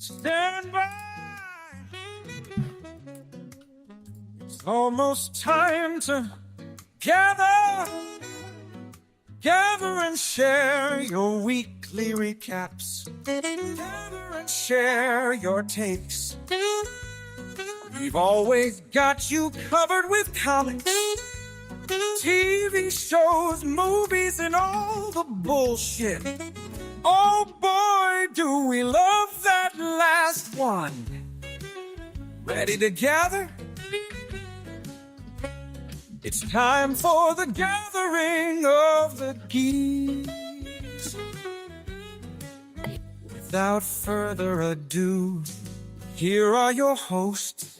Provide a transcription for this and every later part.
Stand by. It's almost time to gather and share your weekly recaps. Gather and share your takes. We've always got you covered with comics, TV shows, movies, and all the bullshit. Oh boy, do we love that last one. Ready to gather? It's time for the gathering of the geeks. Without further ado, here are your hosts.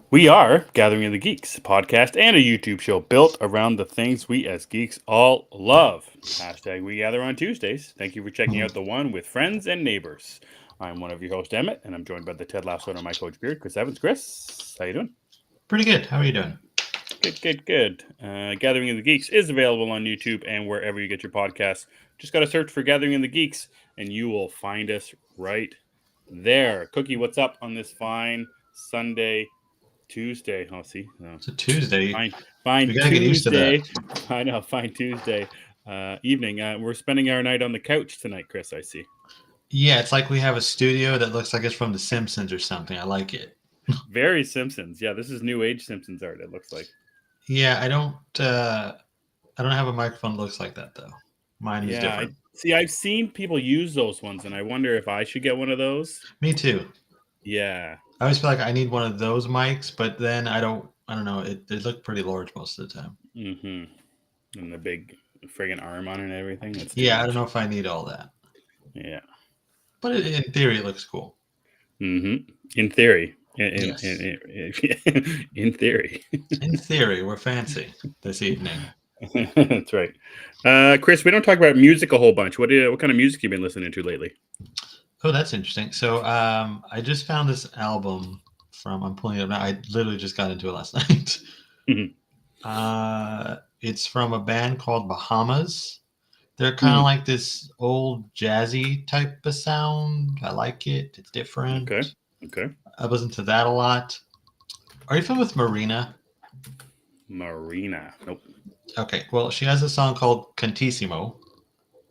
We are Gathering of the Geeks, a podcast and a YouTube show built around the things we as geeks all love. Hashtag we gather on Tuesdays. Thank you for checking out the one with friends and neighbors. I'm one of your hosts, Emmet, and I'm joined by the Ted Lasso and my coach Beard, Chris Evans. Chris, how you doing? Pretty good. How are you doing? Good. Gathering of the Geeks is available on YouTube and wherever you get your podcasts. Just got to search for Gathering of the Geeks, and you will find us right there. Cookie, what's up on this fine Tuesday. Oh, see, it's a Tuesday. Fine we gotta get used to Tuesday. that. I know, fine Tuesday evening. We're spending our night on the couch tonight, Chris. I see. Yeah, it's like we have a studio that looks like it's from The Simpsons or something. I like it. Very Simpsons. Yeah, this is new age Simpsons art. It looks like. Yeah, I don't have a microphone that looks like that though. Mine is different. I've seen people use those ones, and I wonder if I should get one of those. Me too. Yeah. I always feel like I need one of those mics, but then I don't know. It looked pretty large most of the time. Mm-hmm. And the big friggin' arm on it and everything. I don't know if I need all that. Yeah. But in theory, it looks cool. Mm-hmm. In theory. Yes. In theory. In theory, we're fancy this evening. That's right. Chris, we don't talk about music a whole bunch. What kind of music you been listening to lately? Oh, that's interesting. So I just found this album I'm pulling it up now. I literally just got into it last night. Mm-hmm. It's from a band called Bahamas. They're kind of like this old jazzy type of sound. I like it. It's different. Okay. I listen to that a lot. Are you familiar with Marina? Marina. Nope. Okay. Well, she has a song called Cantissimo.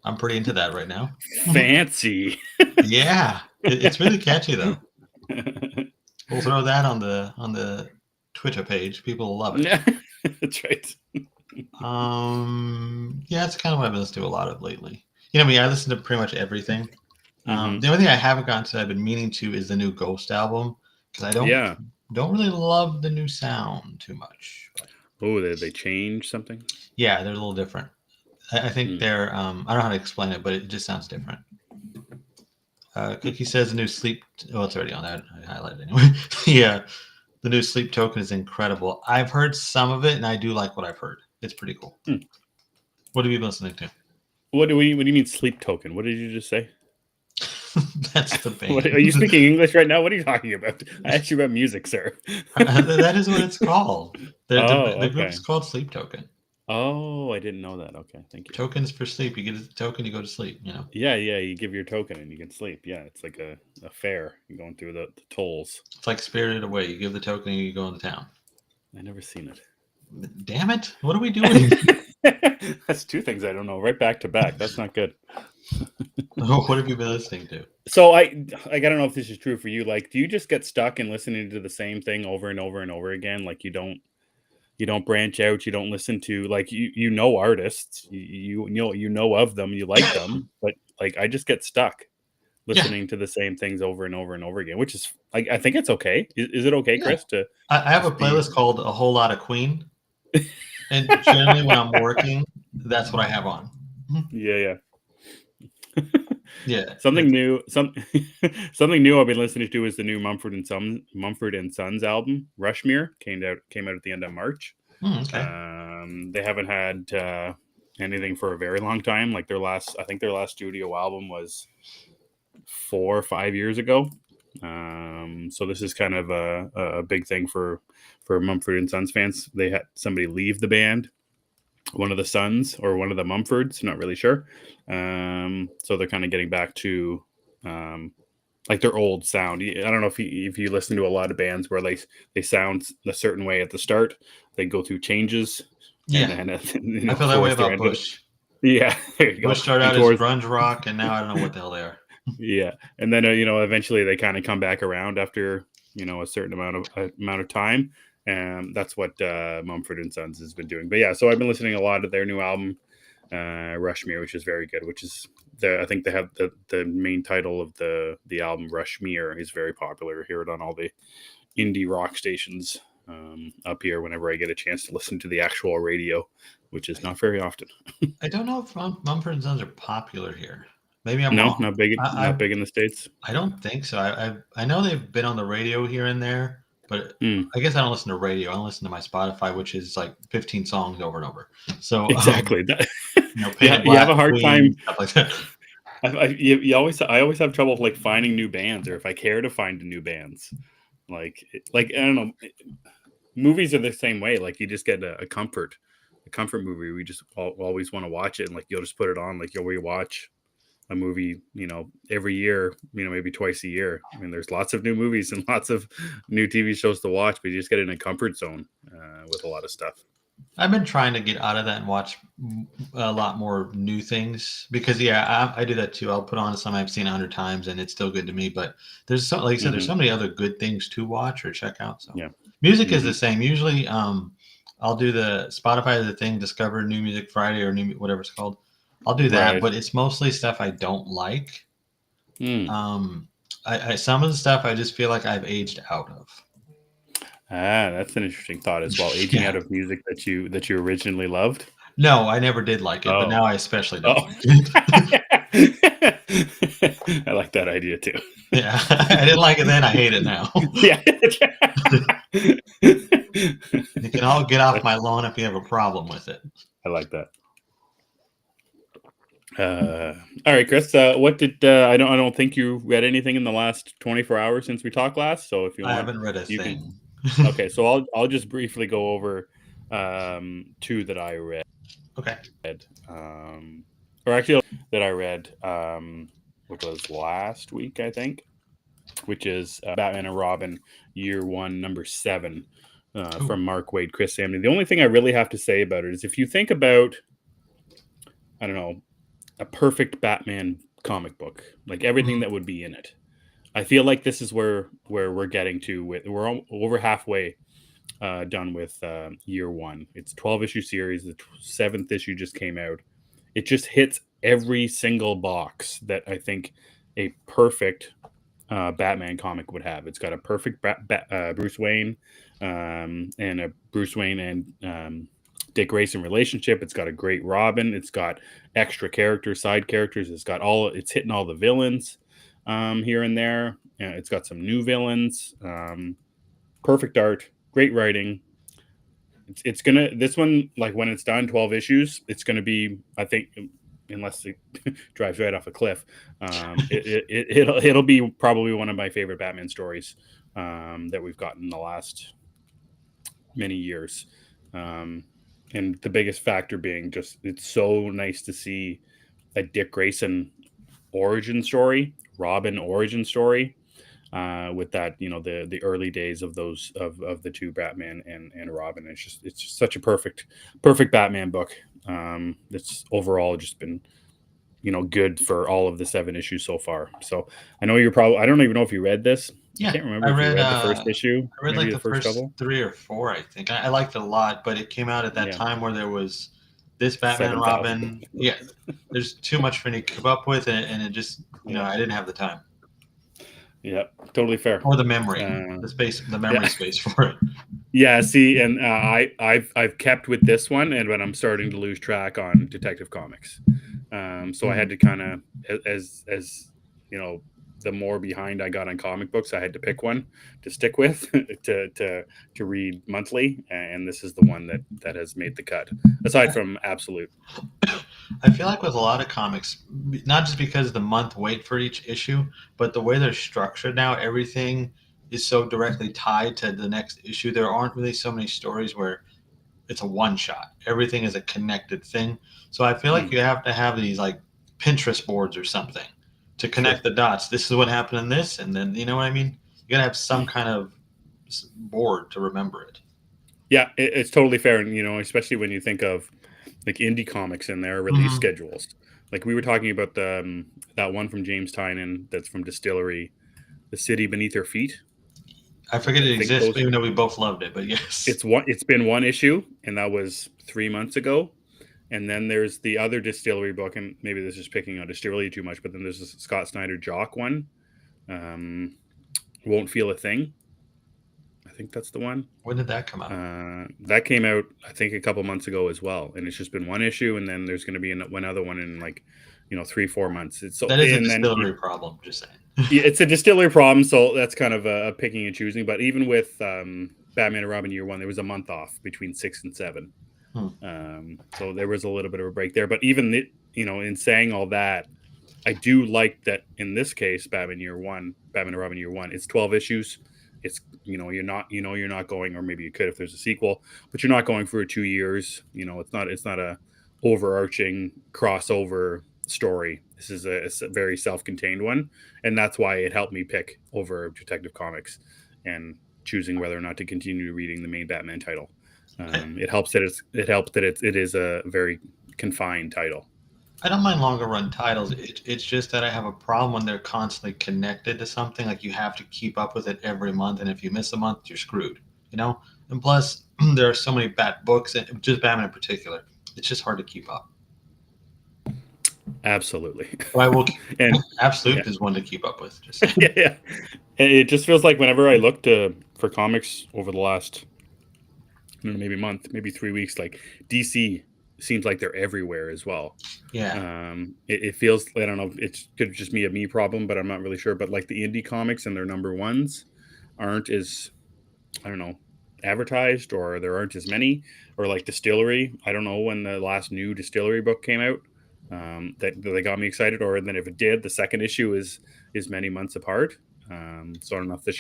I'm pretty into that right now. Fancy. Yeah, it's really catchy though. We'll throw that on the Twitter page. People will love it. Yeah, that's right. Yeah, it's kind of what I've been listening to a lot of lately. You know me, I listen to pretty much everything. Mm-hmm. The only thing I haven't gotten to, I've been meaning to, is the new Ghost album because I don't really love the new sound too much. Oh, they changed something? Yeah, they're a little different. I think they're I don't know how to explain it, but it just sounds different. Cookie says the new sleep. Oh, it's already on there. I highlighted it anyway. Yeah, the new sleep token is incredible. I've heard some of it, and I do like what I've heard. It's pretty cool. What have you been listening to? What do you mean sleep token? What did you just say? That's the band. Are you speaking English right now? What are you talking about? I asked you about music, sir. That is what it's called. The group is okay. called Sleep Token. Oh, I didn't know that. Okay, thank you. Tokens for sleep. You get a token, you go to sleep, you know? Yeah, you give your token and you can sleep. Yeah, it's like a fare. You're going through the tolls. It's like Spirited Away. You give the token and you go into town. I never seen it. Damn it. What are we doing? That's two things I don't know. Right back to back. That's not good. What have you been listening to? So I don't know if this is true for you. Like, do you just get stuck in listening to the same thing over and over and over again? Like you don't branch out. You don't listen to, like, you know artists. You know of them. You like them, but like I just get stuck listening to the same things over and over and over again. Which is, I think it's okay. Is it okay, Chris? I have a playlist called A Whole Lot of Queen, and generally when I'm working, that's what I have on. Yeah. Yeah. Something new I've been listening to is the new Mumford and Sons album, Rushmere. Came out at the end of March. Okay. They haven't had anything for a very long time. Like their last studio album was 4 or 5 years ago. So this is kind of a big thing for Mumford and Sons fans. They had somebody leave the band one of the sons or one of the Mumfords, not really sure. So they're kind of getting back to like their old sound. I don't know if you listen to a lot of bands where they sound a certain way at the start, they go through changes, Yeah, and then I feel that way towards their about end. Bush. Yeah, there you go. Bush started And out as towards grunge rock, and now I don't know what the hell they are. yeah, and then eventually they kind of come back around after a certain amount of time, and that's what Mumford and Sons has been doing. But yeah, so I've been listening a lot of their new album, Rushmere, which is very good. Which is I think they have the main title of the album, Rushmere, is very popular. I hear it on all the indie rock stations up here whenever I get a chance to listen to the actual radio, which is not very often. I don't know if Mumford and Sons are popular here. Maybe I'm No, wrong. not big, not I big in the States. I don't think so. I know they've been on the radio here and there, but Mm, I guess I don't listen to radio. I listen to my Spotify, which is like 15 songs over and over. So exactly. Painted You have Black, a hard Queen, time. stuff like that. I always have trouble like finding new bands, or if I care to find new bands, like I don't know. Movies are the same way. Like you just get a comfort movie. We just always want to watch it, and like you'll just put it on. Like you'll rewatch a movie, every year, maybe twice a year. I mean, there's lots of new movies and lots of new TV shows to watch, but you just get in a comfort zone with a lot of stuff. I've been trying to get out of that and watch a lot more new things because I do that too. I'll put on something I've seen 100 times and it's still good to me. But there's so, like you said, there's so many other good things to watch or check out. So Yeah. music is the same. Usually, I'll do the Spotify the thing, discover new music Friday or new whatever it's called. I'll do that, Right. but it's mostly stuff I don't like. Mm. Some of the stuff I just feel like I've aged out of. That's an interesting thought as well. Aging Yeah. out of music that you originally loved. No, I never did like it, but Oh. now I especially don't Oh. like it. I like that idea too. Yeah, I didn't like it then. I hate it now. Yeah. You can all get off my lawn if you have a problem with it. I like that. All right, Chris. What did I don't think you read anything in the last 24 hours since we talked last. So if you I want, haven't read a you thing. can. Okay, so I'll just briefly go over two that I read. Okay. Or actually that I read, which was last week, I think, which is Batman and Robin Year 1, number 7, from Mark Waid, Chris Samney. The only thing I really have to say about it is if you think about, I don't know, a perfect Batman comic book, like everything that would be in it, I feel like this is where we're getting to. We're over halfway done with Year 1. It's a 12-issue series. The 7th issue just came out. It just hits every single box that I think a perfect Batman comic would have. It's got a perfect Bruce Wayne and a Bruce Wayne and Dick Grayson relationship. It's got a great Robin. It's got extra characters, side characters. It's hitting all the villains here and there. It's got some new villains. Perfect art, great writing. It's gonna, this one, like when it's done, 12 issues, it's gonna be, I think, unless it drives right off a cliff, it'll be probably one of my favorite Batman stories that we've gotten in the last many years. And the biggest factor being just, it's so nice to see a Dick Grayson origin story, Robin origin story, with that, the early days of those of the two, Batman and Robin. It's just such a perfect Batman book. It's overall just been good for all of the 7 issues so far. So I know I don't even know if you read this. Yeah, I can't remember I if read, you read the first issue. I read maybe like the first couple. 3 or 4, I think. I liked it a lot, but it came out at that time where there was this Batman and 7,000. Robin. Yeah, there's too much for me to keep up with, and it just, I didn't have the time. Yeah, totally fair. Or the memory, the memory space for it. Yeah, see, and I've kept with this one, and when I'm starting to lose track on Detective Comics, so I had to kind of, as the more behind I got on comic books, I had to pick one to stick with to read monthly, and this is the one that has made the cut. Aside from Absolute, I feel like with a lot of comics, not just because the month wait for each issue, but the way they're structured now, everything is so directly tied to the next issue. There aren't really so many stories where it's a one shot. Everything is a connected thing. So I feel like you have to have these like Pinterest boards or something to connect the dots. This is what happened in this, and then you know what I mean. You gotta have some kind of board to remember it. Yeah, it's totally fair, and especially when you think of like indie comics and their release schedules. Like we were talking about that one from James Tynan that's from Distillery, The City Beneath Your Feet. I forget it exists, even though we both loved it. But yes, it's been one issue, and that was 3 months ago. And then there's the other Distillery book, and maybe this is picking on Distillery too much, but then there's a Scott Snyder Jock one. Won't Feel a Thing. I think that's the one. When did that come out? That came out, I think, a couple months ago as well, and it's just been one issue, and then there's going to be one other one in 3-4 months. That is a Distillery problem. Just saying. Yeah, it's a Distillery problem, so that's kind of a picking and choosing. But even with Batman and Robin Year One, there was a month off between 6 and 7, so there was a little bit of a break there. But even in saying all that, I do like that in this case, Batman and Robin Year One, it's 12 issues. It's you're not going, or maybe you could if there's a sequel, but you're not going for 2 years. It's not a overarching crossover story. This is a very self-contained one, and that's why it helped me pick over Detective Comics and choosing whether or not to continue reading the main Batman title. It helps that it is a very confined title. I don't mind longer run titles. It's just that I have a problem when they're constantly connected to something. Like you have to keep up with it every month, and if you miss a month, you're screwed. And plus, there are so many bad books, and just Batman in particular. It's just hard to keep up. Absolutely. Well, I will, and Absolute is one to keep up with. Just yeah. It just feels like whenever I look for comics over the last maybe month, maybe 3 weeks, like DC seems like they're everywhere as well. Yeah. It feels, I don't know, it could just be a me problem, but I'm not really sure. But like the indie comics and their number ones aren't as, I don't know, advertised, or there aren't as many. Or like Distillery, I don't know when the last new Distillery book came out that they got me excited, or then if it did, the second issue is many months apart. So I don't know if that's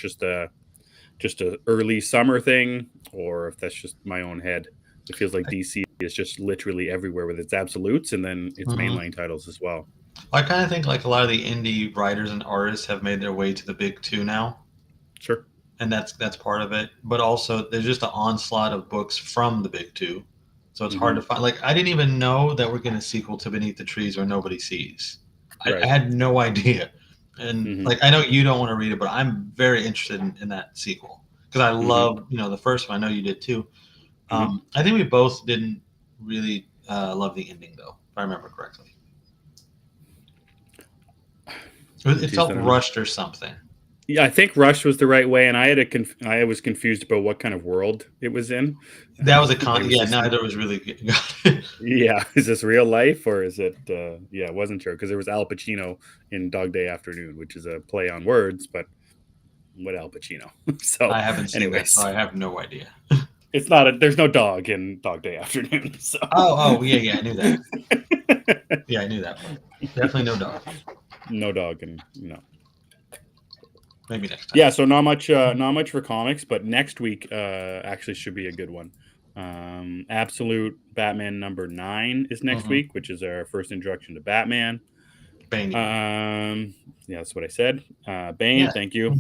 just a early summer thing, or if that's just my own head. It feels like DC is just literally everywhere with its absolutes and then its mainline titles as well. I kind of think like a lot of the indie writers and artists have made their way to the big two now. Sure. And that's part of it. But also there's just an onslaught of books from the big two. So it's hard to find. Like I didn't even know that we're getting a sequel to Beneath the Trees Where Nobody Sees. Right. I had no idea. And like I know you don't want to read it, but I'm very interested in that sequel. Because I love, the first one. I know you did too. I think we both didn't really love the ending, though, if I remember correctly. It felt rushed or something. Yeah, I think rushed was the right way, and I was confused about what kind of world it was in. That was neither was really good. Yeah, is this real life, or is it? I wasn't sure, because there was Al Pacino in Dog Day Afternoon, which is a play on words, but what Al Pacino? So I haven't seen that, so I have no idea. It's not there's no dog in Dog Day Afternoon. So. Oh, yeah, I knew that. Yeah, I knew that one. Definitely no dog. No dog, and maybe next time. Yeah, so not much for comics, but next week actually should be a good one. Absolute Batman number 9 is next week, which is our first introduction to Batman. Bane. Yeah, that's what I said. Bane, thank you.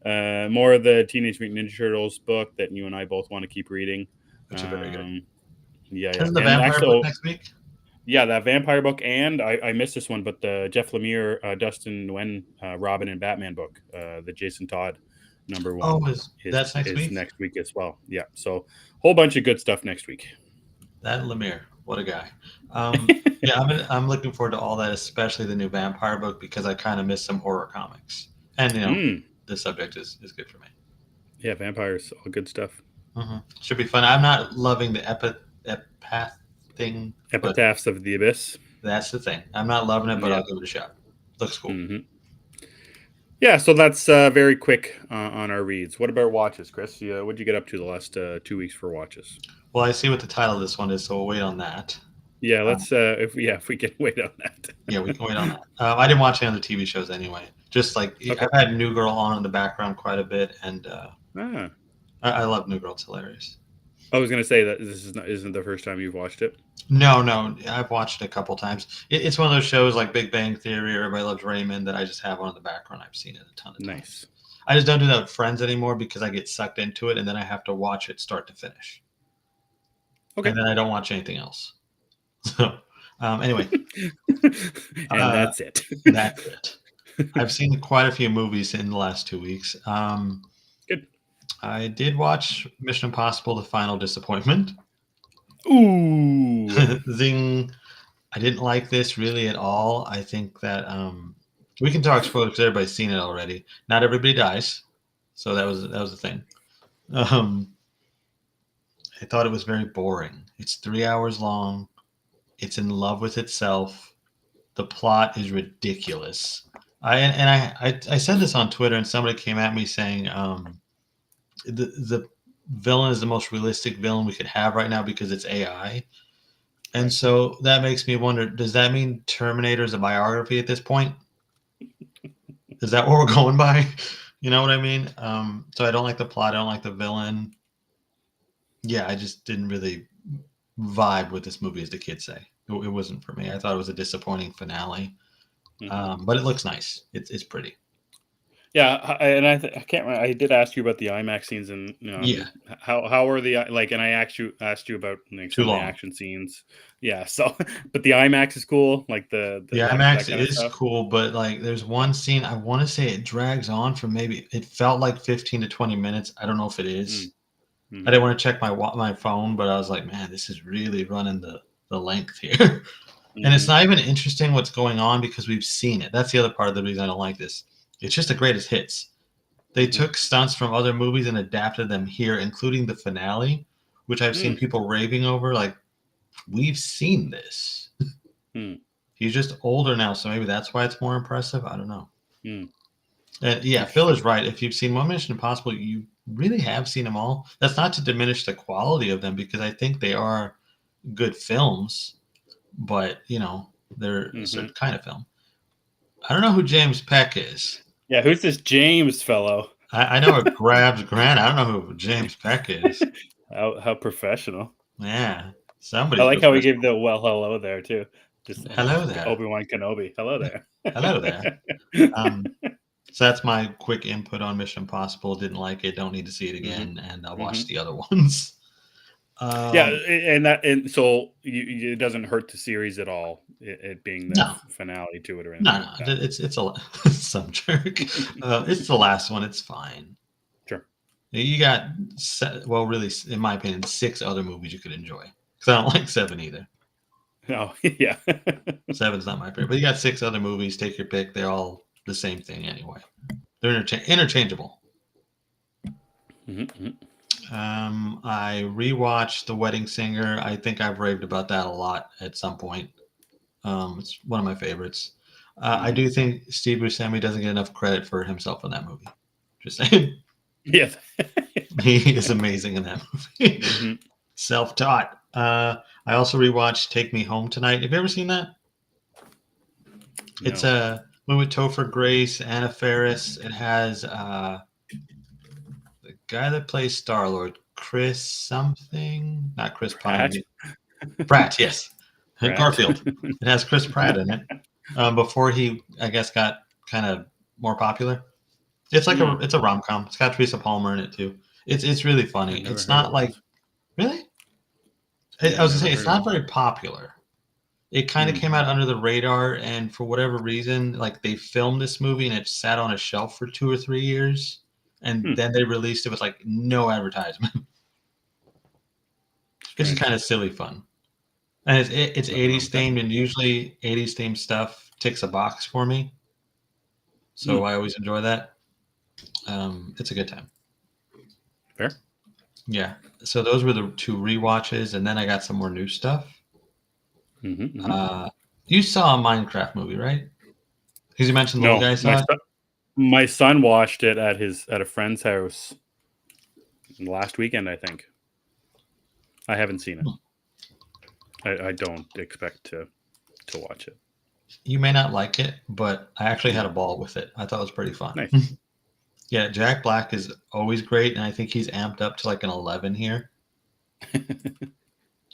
More of the Teenage Mutant Ninja Turtles book that you and I both want to keep reading. Which is very good. Yeah. Isn't the vampire book next week? Yeah, that vampire book, and I missed this one, but the Jeff Lemire, Dustin Nguyen, Robin and Batman book, the Jason Todd number 1. Oh, that's next week? Next week as well. Yeah, so whole bunch of good stuff next week. That Lemire, what a guy. Yeah, I'm looking forward to all that, especially the new vampire book, because I kind of miss some horror comics. And, the subject is good for me. Yeah, vampires, all good stuff. Should be fun. I'm not loving the epath thing. Epitaphs of the Abyss. That's the thing. I'm not loving it, but I'll give it a shot. Looks cool. Yeah, so that's very quick on our reads. What about watches, Chris? What'd you get up to the last 2 weeks for watches? Well, I see what the title of this one is, so we'll wait on that. Yeah, let's if we can wait on that. Yeah, we can wait on that. I didn't watch any of the TV shows anyway. Just like I've had New Girl on in the background quite a bit, and I love New Girl. It's hilarious. I was gonna say that this isn't the first time you've watched it. No, I've watched it a couple times. It's one of those shows like Big Bang Theory or Everybody Loves Raymond that I just have on in the background. I've seen it a ton of times. Nice. I just don't do that with friends anymore because I get sucked into it and then I have to watch it start to finish. Okay. And then I don't watch anything else. So, anyway. And that's it. That's it. I've seen quite a few movies in the last 2 weeks. Good. I did watch Mission Impossible: The Final Disappointment. Ooh. Zing. I didn't like this really at all. I think that we can talk spoilers because everybody's seen it already. Not everybody dies, so that was the thing. I thought it was very boring. It's 3 hours long. It's in love with itself. The plot is ridiculous. I said this on Twitter, and somebody came at me saying the villain is the most realistic villain we could have right now because it's AI. And so that makes me wonder, does that mean Terminator is a biography at this point? Is that what we're going by? You know what I mean? So I don't like the plot. I don't like the villain. Yeah, I just didn't really vibe with this movie, as the kids say. It wasn't for me. I thought it was a disappointing finale. But it looks nice. It's pretty. Yeah, and I can't remember. I did ask you about the IMAX scenes, and Yeah. how are the like? And I actually asked you about like, Too some of the long. action scenes. Yeah, so but the IMAX is cool. Like the IMAX that kind of is stuff. cool, but like there's one scene I want to say it drags on for maybe it felt like 15 to 20 minutes. I don't know if it is. Mm-hmm. I didn't want to check my phone, but I was like, man, this is really running the length here. And it's not even interesting what's going on because we've seen it. That's the other part of the reason I don't like this. It's just the greatest hits. They took stunts from other movies and adapted them here, including the finale, which I've seen people raving over. Like, we've seen this. He's just older now, so maybe that's why it's more impressive. I don't know. And yeah, Phil is right. If you've seen one Mission Impossible, you really have seen them all. That's not to diminish the quality of them because I think they are good films, but they're a certain kind of film. I don't know who James Peck is. Yeah, who's this James fellow? I know it grabs Grant. I don't know who James Peck is. How professional. Yeah, somebody. I like how he gave the hello there too. Just hello there, Obi-Wan Kenobi. Hello there. Hello there. So that's my quick input on Mission Impossible. Didn't like it. Don't need to see it again. And I'll watch the other ones. Yeah, and so it doesn't hurt the series at all. It being the finale to it or anything. No, it's some jerk. It's the last one. It's fine. Sure. You got really, in my opinion, 6 other movies you could enjoy. Because I don't like 7 either. Oh yeah. 7's not my favorite, but you got 6 other movies. Take your pick. They're all the same thing anyway. They're interchangeable. I rewatched The Wedding Singer. I think I've raved about that a lot at some point. It's one of my favorites. I do think Steve Buscemi doesn't get enough credit for himself in that movie. Just saying. Yes. He is amazing in that movie. Self-taught. I also rewatched Take Me Home Tonight. Have you ever seen that? No. It's a movie with Topher Grace, Anna Faris. It has the guy that plays Star-Lord, Chris something. Not Chris Pratt. Pratt, yes. Pratt. Garfield. It has Chris Pratt in it. Before he, I guess, got kind of more popular. It's like it's a rom-com. It's got Teresa Palmer in it too. It's really funny. It's not like really. I was gonna say it's not very popular. It kind of came out under the radar, and for whatever reason, like they filmed this movie and it sat on a shelf for 2 or 3 years, and then they released it with like no advertisement. It's just kind of silly fun, and it's 80s themed, and usually 80s themed stuff ticks a box for me, so I always enjoy that. It's a good time. Fair. Yeah. So those were the 2 rewatches, and then I got some more new stuff. You saw a Minecraft movie, right? Because you mentioned the little guy saw it. My son watched it at a friend's house last weekend, I think. I haven't seen it. I don't expect to watch it. You may not like it, but I actually had a ball with it. I thought it was pretty fun. Nice. Yeah, Jack Black is always great, and I think he's amped up to like an 11 here.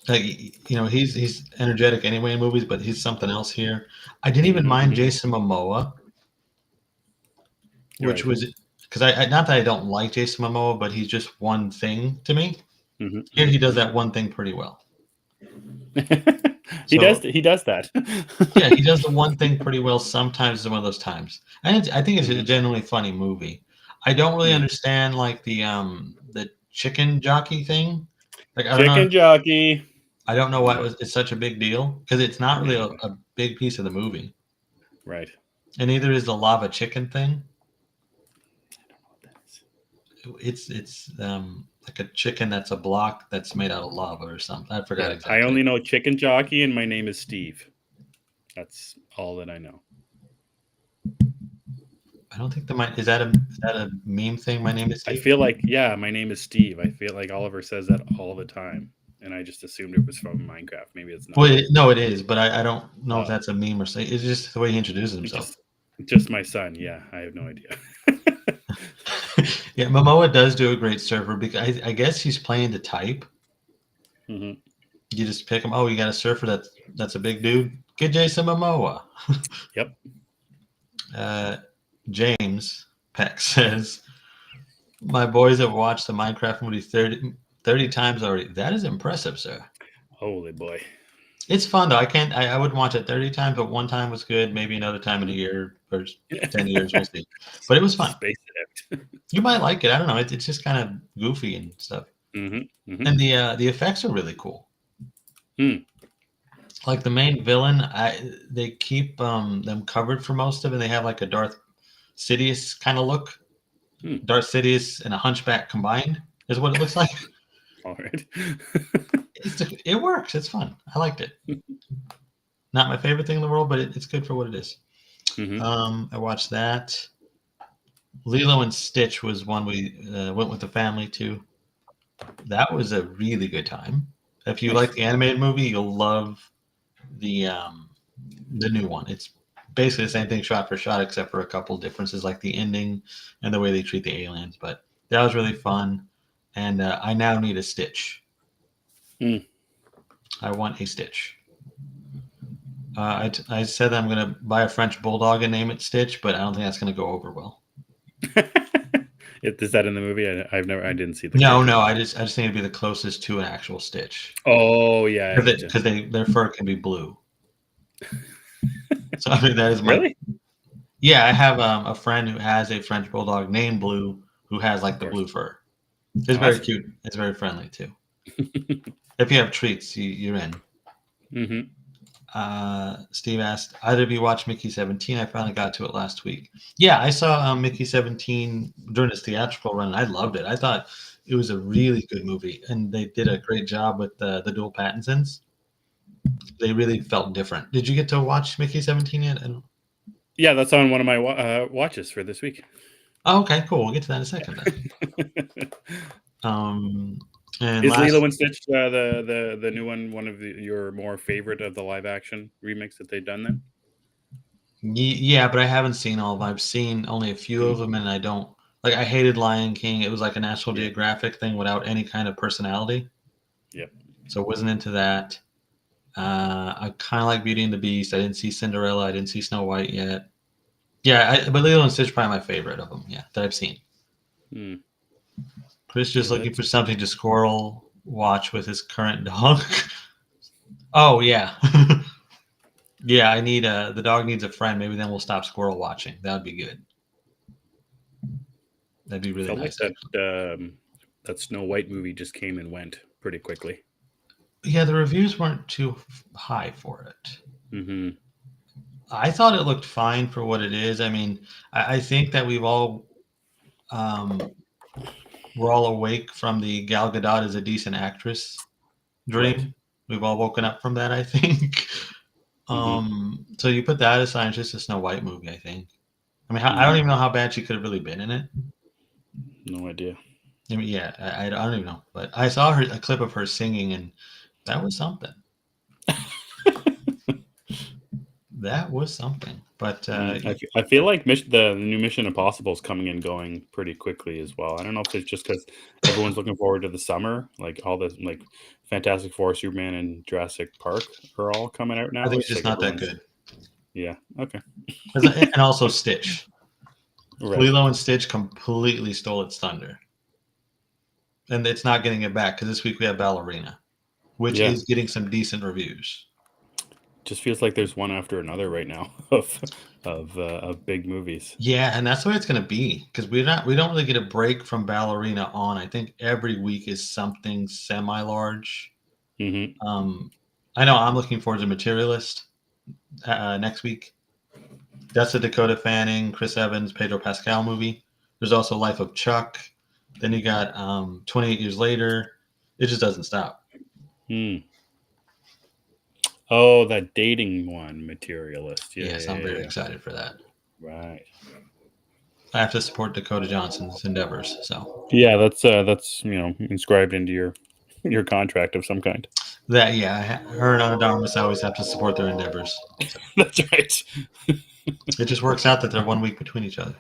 Like, he's energetic anyway in movies, but he's something else here. I didn't even mind Jason Momoa, which was because I not that I don't like Jason Momoa, but he's just one thing to me. Here he does that one thing pretty well. He does that. Yeah, he does the one thing pretty well. Sometimes it's one of those times, and I think it's a genuinely funny movie. I don't really understand like the chicken jockey thing. Like I don't know. Jockey. I don't know why it's such a big deal because it's not really a big piece of the movie, Right. and neither is the lava chicken thing. I don't know what that is. It's like a chicken that's a block that's made out of lava or something. I forgot exactly. I only know chicken jockey, and my name is Steve. That's all that I know. I don't think is that a meme thing? My name is Steve. I feel like my name is Steve. I feel like Oliver says that all the time, and I just assumed it was from Minecraft. Maybe it's not. Well, no, it is, but I don't know if that's a meme or say it's just the way he introduces himself. Just my son. Yeah, I have no idea. Yeah, Momoa does do a great surfer because I guess he's playing to type. You just pick him. Oh, you got a surfer that's a big dude. Get Jason Momoa. Yep. James Peck says, "My boys have watched the Minecraft movie 30 times already. That is impressive, sir." Holy boy. It's fun though. I wouldn't watch it 30 times, but one time was good. Maybe another time in a year or 10 years, we'll see. But it was fun. Space it out. You might like it. I don't know. It's just kind of goofy and stuff. And the effects are really cool. Like the main villain, they keep them covered for most of it. They have like a Darth Sidious kind of look. Darth Sidious and a Hunchback combined is what it looks like. All right. It works. It's fun. I liked it. Not my favorite thing in the world, but it's good for what it is. I watched that. Lilo and Stitch was one we went with the family to. That was a really good time. If you like the animated movie, you'll love the new one. It's basically the same thing shot for shot, except for a couple differences like the ending and the way they treat the aliens. But that was really fun. And I now need a Stitch. I want a Stitch. I said that I'm going to buy a French Bulldog and name it Stitch, but I don't think that's going to go over well. Is that in the movie? I didn't see the. No. I just need to be the closest to an actual Stitch. Oh yeah, because their fur can be blue. So I mean that is my. Really? Yeah, I have a friend who has a French Bulldog named Blue who has like the blue fur. It's awesome. Very cute. It's very friendly too. If you have treats, you're in. Steve asked, either of you watched Mickey 17? I finally got to it last week. Yeah, I saw Mickey 17 during its theatrical run. I loved it. I thought it was a really good movie, and they did a great job with the dual Pattinsons. They really felt different. Did you get to watch Mickey 17 yet? Yeah, that's on one of my watches for this week. Oh, okay, cool. We'll get to that in a second then. And is Lilo and Stitch the new one of your more favorite of the live action remakes that they've done then? Yeah, but I haven't seen all of them. I've seen only a few of them, and I don't like. I hated Lion King. It was like a National Geographic thing without any kind of personality. Yep. So I wasn't into that. I kind of like Beauty and the Beast. I didn't see Cinderella. I didn't see Snow White yet. Yeah, but Lilo and Stitch is probably my favorite of them. Yeah, that I've seen. Chris just looking for something to squirrel watch with his current dog. Oh yeah, yeah. I need the dog needs a friend. Maybe then we'll stop squirrel watching. That would be good. That'd be really nice. Like that Snow White movie just came and went pretty quickly. Yeah, the reviews weren't too high for it. I thought it looked fine for what it is. I mean, I think that we've all we're all awake from the Gal Gadot is a decent actress dream. Right. We've all woken up from that, I think. So you put that aside, it's just a Snow White movie, I think. I mean, I don't even know how bad she could have really been in it. No idea. I mean, yeah, I don't even know. But I saw a clip of her singing, and that was something. That was something. But I feel like the new Mission Impossible is coming and going pretty quickly as well. I don't know if it's just because everyone's looking forward to the summer, like all the like Fantastic Four, Superman, and Jurassic Park are all coming out now. I think it's It's just like not that everyone's- good. Yeah. Okay. And also Stitch. Right. Lilo and Stitch completely stole its thunder. And it's not getting it back because this week we have Ballerina, which Yeah. is getting some decent reviews. Just feels like there's one after another right now of big movies. Yeah, and that's the way it's going to be because we don't really get a break from Ballerina on. I think every week is something semi-large. Hmm. I know I'm looking forward to Materialist next week. That's a Dakota Fanning, Chris Evans, Pedro Pascal movie. There's also Life of Chuck. Then you got 28 Years Later. It just doesn't stop. Oh, that dating one, Materialist. Yeah, Yes, I'm very excited for that. Right. I have to support Dakota Johnson's endeavors. So Yeah, that's inscribed into your contract of some kind. that her and Anna Darmus always have to support their endeavors. So That's right. it just works out that they're 1 week between each other.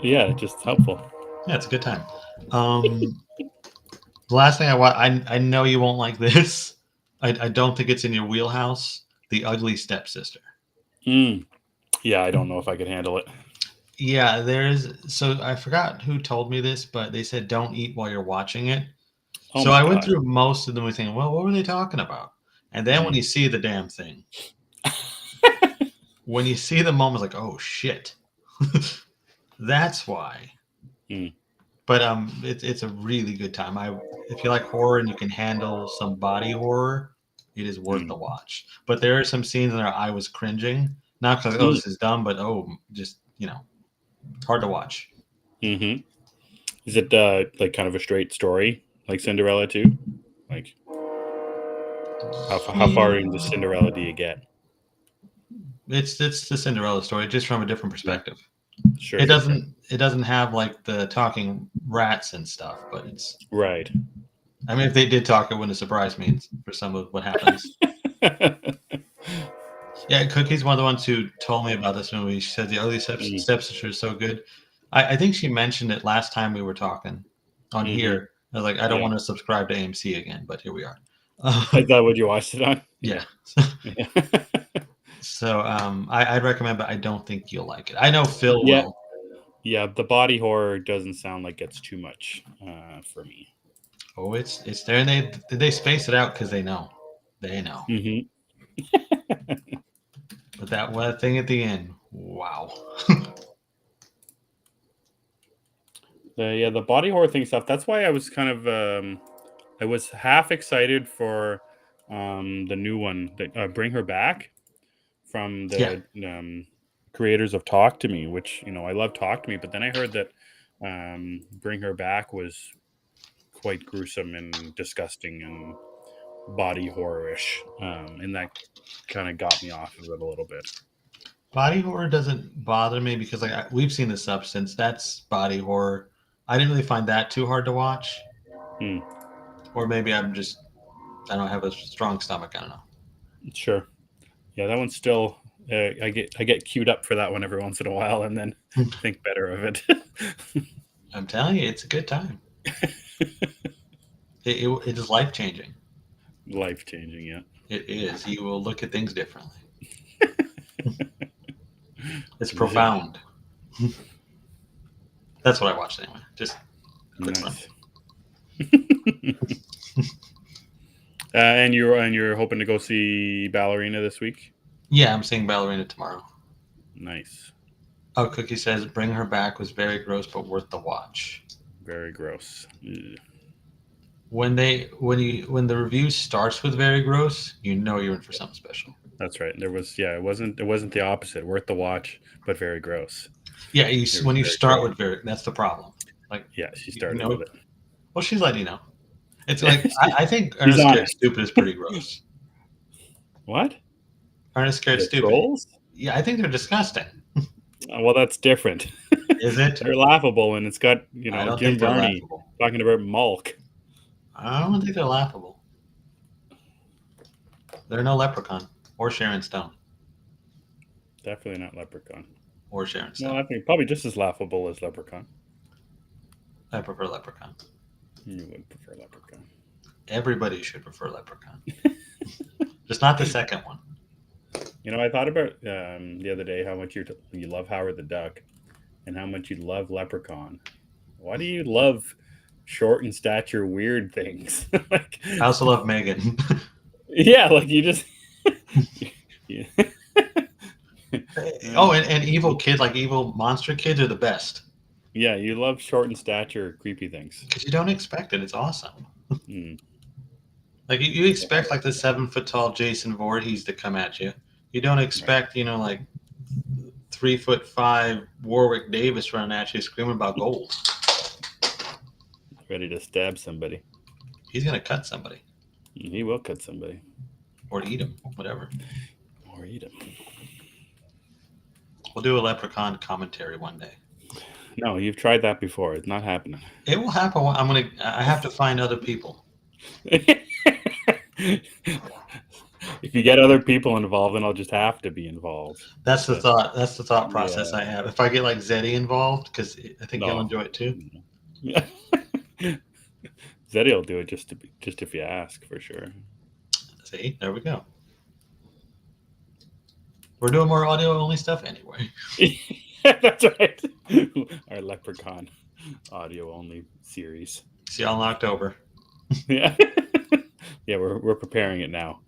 Yeah, just helpful. Yeah, it's a good time. The last thing I know you won't like this. I don't think it's in your wheelhouse. The Ugly Stepsister. Yeah, I don't know if I could handle it. Yeah, so I forgot who told me this, but they said don't eat while you're watching it. Oh So my I went God. through most of them thinking, well, what were they talking about? And then when you see the damn thing, when you see the moment, like, oh shit, that's why. But it's a really good time. If you like horror and you can handle some body horror, it is worth the watch. But there are some scenes where I was cringing, not because this is dumb, but just hard to watch. Mm-hmm. Is it like kind of a straight story, like Cinderella too? Like how far into Cinderella do you get? It's the Cinderella story, just from a different perspective. Sure. It doesn't have like the talking rats and stuff, but it's right. I mean, if they did talk, it wouldn't surprise me for some of what happens. Yeah, Cookie's one of the ones who told me about this movie. She said the Ugly Stepsister is so good. I think she mentioned it last time we were talking on here. I was like, I don't want to subscribe to AMC again, but here we are. Is that what you watched it on? Yeah. So I'd recommend, but I don't think you'll like it. I know Phil will. Yeah, the body horror doesn't sound like it's too much for me. Oh, it's there, and they space it out because they know. They know. Mm-hmm. But that one thing at the end, wow. The body horror thing stuff. That's why I was kind of I was half excited for the new one that Bring Her Back from the creators of Talk to Me, which I love Talk to Me, but then I heard that Bring Her Back was quite gruesome and disgusting and body horror-ish, and that kind of got me off of it a little bit. Body horror doesn't bother me because we've seen The Substance. That's body horror. I didn't really find that too hard to watch. Or maybe I don't have a strong stomach. I don't know. Sure. Yeah, that one's still. I get queued up for that one every once in a while, and then think better of it. I'm telling you, it's a good time. It is life changing. Life changing, yeah. It is. You will look at things differently. It's profound. That's what I watched anyway. Just quick nice. And you're hoping to go see Ballerina this week? Yeah, I'm seeing Ballerina tomorrow. Nice. Oh, Cookie says Bring Her Back was very gross, but worth the watch. Very gross. Ugh. When the review starts with very gross, you know you're in for something special. That's right. It wasn't the opposite. Worth the watch, but very gross. Yeah, when you start with very, that's the problem. Like, yeah, she started with it. Well, she's letting you know. It's like I think Ernest Scared Stupid is pretty gross. What? Ernest Scared Stupid. Trolls? Yeah, I think they're disgusting. Well, that's different. Is it? They're laughable, and it's got Jim Varney talking about Mulk. I don't think they're laughable. They're no Leprechaun or Sharon Stone. Definitely not Leprechaun. or Sharon No, Stone. I think probably just as laughable as Leprechaun. I prefer Leprechaun. You would prefer Leprechaun. Everybody should prefer Leprechaun. Just not the second one. You know, I thought about the other day how much you love Howard the Duck, and how much you love Leprechaun. Why do you love short in stature, weird things? Like, I also love Megan. yeah, like you just. Yeah. Oh, and evil kids, like evil monster kids, are the best Yeah, you love short in stature, creepy things. because you don't expect it. It's awesome. Mm. Like you expect like the 7 foot tall Jason Voorhees to come at you. You don't expect, like 3'5" Warwick Davis running at you screaming about gold. Ready to stab somebody. He's gonna cut somebody He will cut somebody. or eat him, whatever. Or eat him. We'll do a Leprechaun commentary one day. No, you've tried that before. It's not happening. It will happen. I have to find other people. If you get other people involved, then I'll just have to be involved. That's the thought. That's the thought process I have. If I get like Zeddy involved, because I think he'll enjoy it too. Yeah. Zeddy will do it just if you ask, for sure. See, there we go. We're doing more audio only stuff anyway. That's right. Our Leprechaun audio only series. See y'all in October. Yeah. Yeah, we're preparing it now.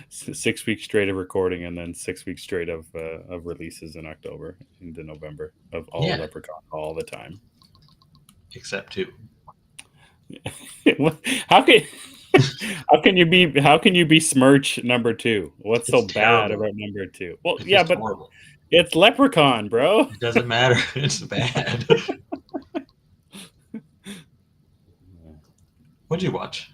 6 weeks straight of recording, and then 6 weeks straight of releases in October into November of all Leprechaun all the time. Except 2. How can you be Smirch number 2? What's so bad about number 2? Well, yeah, but horrible. It's Leprechaun, bro. It doesn't matter. It's bad. What'd you watch?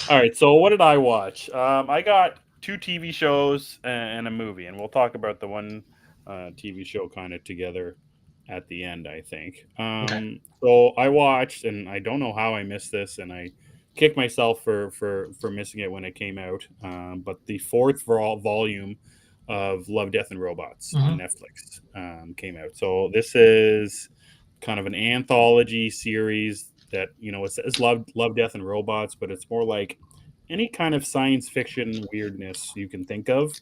All right, so what did I watch? I got 2 TV shows and a movie, and we'll talk about the one TV show kind of together at the end, I think. Okay. So I watched, and I don't know how I missed this, and I kicked myself for missing it when it came out. But the 4th volume of Love, Death, and Robots on Netflix came out. So this is kind of an anthology series that, it says Love, Death, and Robots, but it's more like any kind of science fiction weirdness you can think of.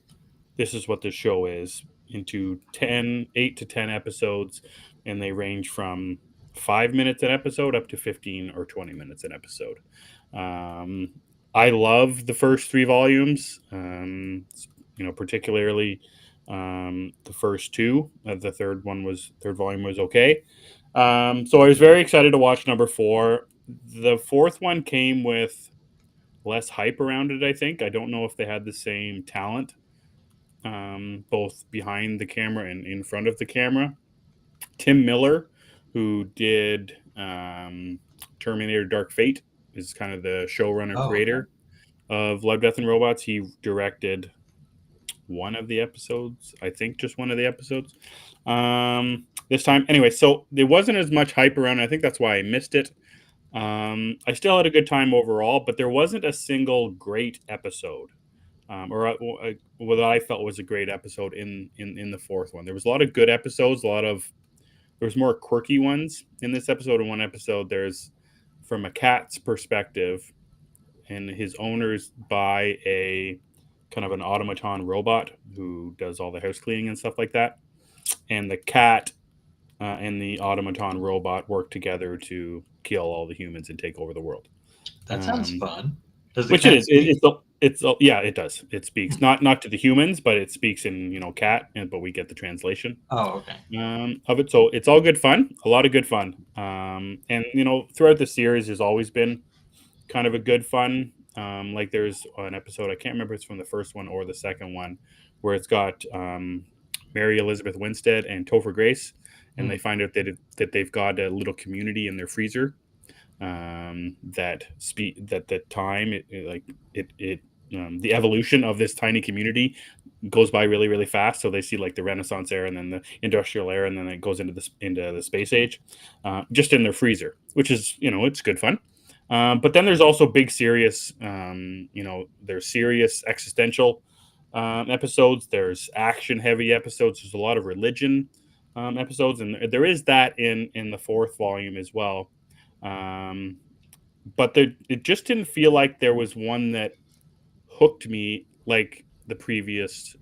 This is what the show is, into 8 to 10 episodes, and they range from 5 minutes an episode up to 15 or 20 minutes an episode. I love the first 3 volumes, particularly the first 2. The third volume was okay. So I was very excited to watch number 4. The 4th one came with less hype around it, I think. I don't know if they had the same talent, both behind the camera and in front of the camera. Tim Miller, who did Terminator Dark Fate, is kind of the showrunner creator of Love, Death, and Robots. He directed one of the episodes, I think just one of the episodes this time. Anyway, so there wasn't as much hype around. I think that's why I missed it. I still had a good time overall, but there wasn't a single great episode, or what I felt was a great episode in the 4th one. There was a lot of good episodes. There was more quirky ones in this episode. In one episode, there's from a cat's perspective, and his owners buy a kind of an automaton robot who does all the house cleaning and stuff like that. And the cat and the automaton robot work together to kill all the humans and take over the world. That sounds fun. Which it is. It does. It speaks not to the humans, but it speaks in cat, but we get the translation. Oh, okay. Of it. So it's all good fun. A lot of good fun. And throughout the series, there's always been kind of a good fun. Like there's an episode, I can't remember if it's from the first one or the second one, where it's got Mary Elizabeth Winstead and Topher Grace, and they find out that they've got a little community in their freezer that the time the evolution of this tiny community goes by really, really fast. So they see like the Renaissance era and then the industrial era, and then it goes into the space age, just in their freezer, which is it's good fun. But then there's also big serious, there's serious existential episodes. There's action heavy episodes. There's a lot of religion episodes, and there is that in the fourth volume as well. Um, but it just didn't feel like there was one that hooked me like the previous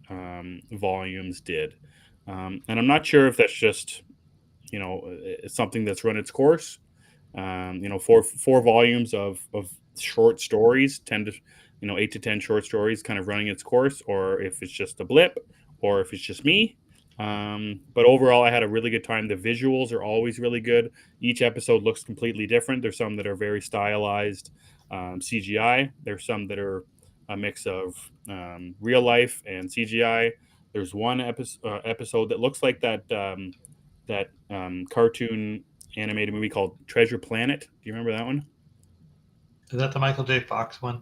volumes did. And I'm not sure if that's just it's something that's run its course. Four volumes of short stories, 8 to 10 short stories, kind of running its course, or if it's just a blip, or if it's just me. But overall, I had a really good time. The visuals are always really good. Each episode looks completely different. There's some that are very stylized CGI. There's some that are a mix of real life and CGI. There's one episode that looks like that cartoon animated movie called Treasure Planet. Do you remember that one? Is that the Michael J. Fox one?